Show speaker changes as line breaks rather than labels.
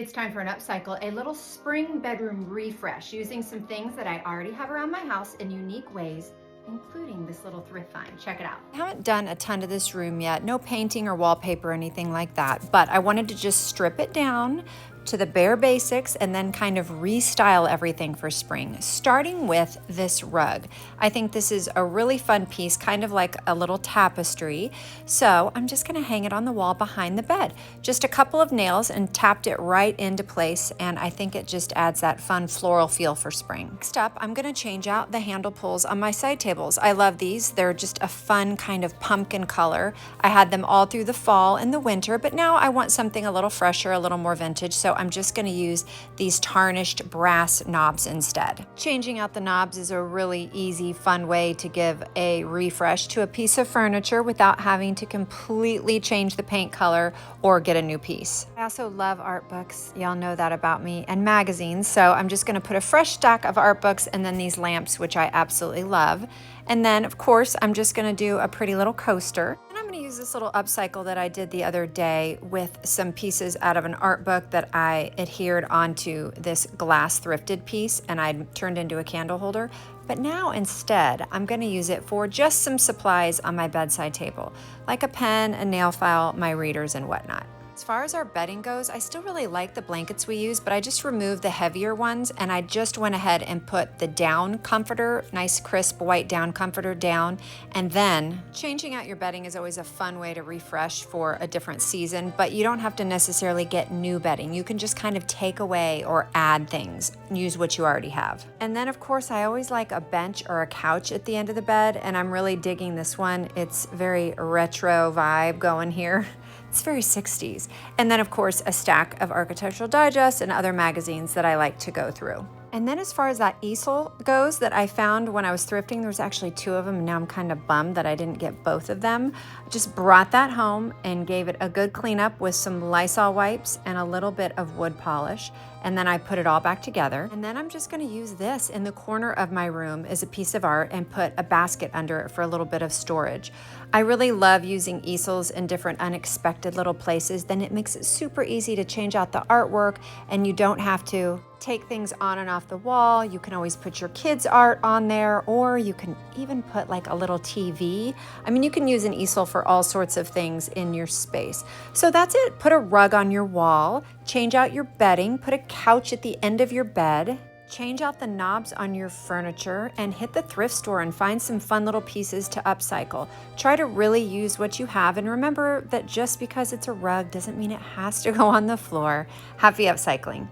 It's time for an upcycle, a little spring bedroom refresh using some things that I already have around my house in unique ways, including this little thrift find. Check it out. I haven't done a ton to this room yet, no painting or wallpaper or anything like that, but I wanted to just strip it down to the bare basics and then kind of restyle everything for spring, starting with this rug. I think this is a really fun piece, kind of like a little tapestry. So I'm just gonna hang it on the wall behind the bed. Just a couple of nails and tapped it right into place, and I think it just adds that fun floral feel for spring. Next up, I'm gonna change out the handle pulls on my side tables. I love these. They're just a fun kind of pumpkin color. I had them all through the fall and the winter, but now I want something a little fresher, a little more vintage, so I'm just gonna use these tarnished brass knobs instead. Changing out the knobs is a really easy, fun way to give a refresh to a piece of furniture without having to completely change the paint color or get a new piece. I also love art books, y'all know that about me, and magazines, so I'm just gonna put a fresh stack of art books and then these lamps, which I absolutely love. And then, of course, I'm just gonna do a pretty little coaster. And I'm gonna use this little upcycle that I did the other day with some pieces out of an art book that I adhered onto this glass thrifted piece and I turned into a candle holder. But now instead, I'm gonna use it for just some supplies on my bedside table, like a pen, a nail file, my readers, and whatnot. As far as our bedding goes, I still really like the blankets we use, but I just removed the heavier ones and I just went ahead and put the down comforter, nice crisp white down comforter down. And then changing out your bedding is always a fun way to refresh for a different season, but you don't have to necessarily get new bedding. You can just kind of take away or add things, use what you already have. And then of course, I always like a bench or a couch at the end of the bed, and I'm really digging this one. It's very retro vibe going here. It's very 60s. And then of course, a stack of Architectural Digest and other magazines that I like to go through. And then as far as that easel goes that I found when I was thrifting, there was actually two of them, and now I'm kind of bummed that I didn't get both of them. I just brought that home and gave it a good cleanup with some Lysol wipes and a little bit of wood polish. And then I put it all back together. And then I'm just gonna use this in the corner of my room as a piece of art and put a basket under it for a little bit of storage. I really love using easels in different unexpected little places. Then it makes it super easy to change out the artwork and you don't have to take things on and off the wall. You can always put your kids' art on there, or you can even put like a little TV. I mean, you can use an easel for all sorts of things in your space. So that's it. Put a rug on your wall, change out your bedding, put a couch at the end of your bed, change out the knobs on your furniture, and hit the thrift store and find some fun little pieces to upcycle. Try to really use what you have, and remember that just because it's a rug doesn't mean it has to go on the floor. Happy upcycling.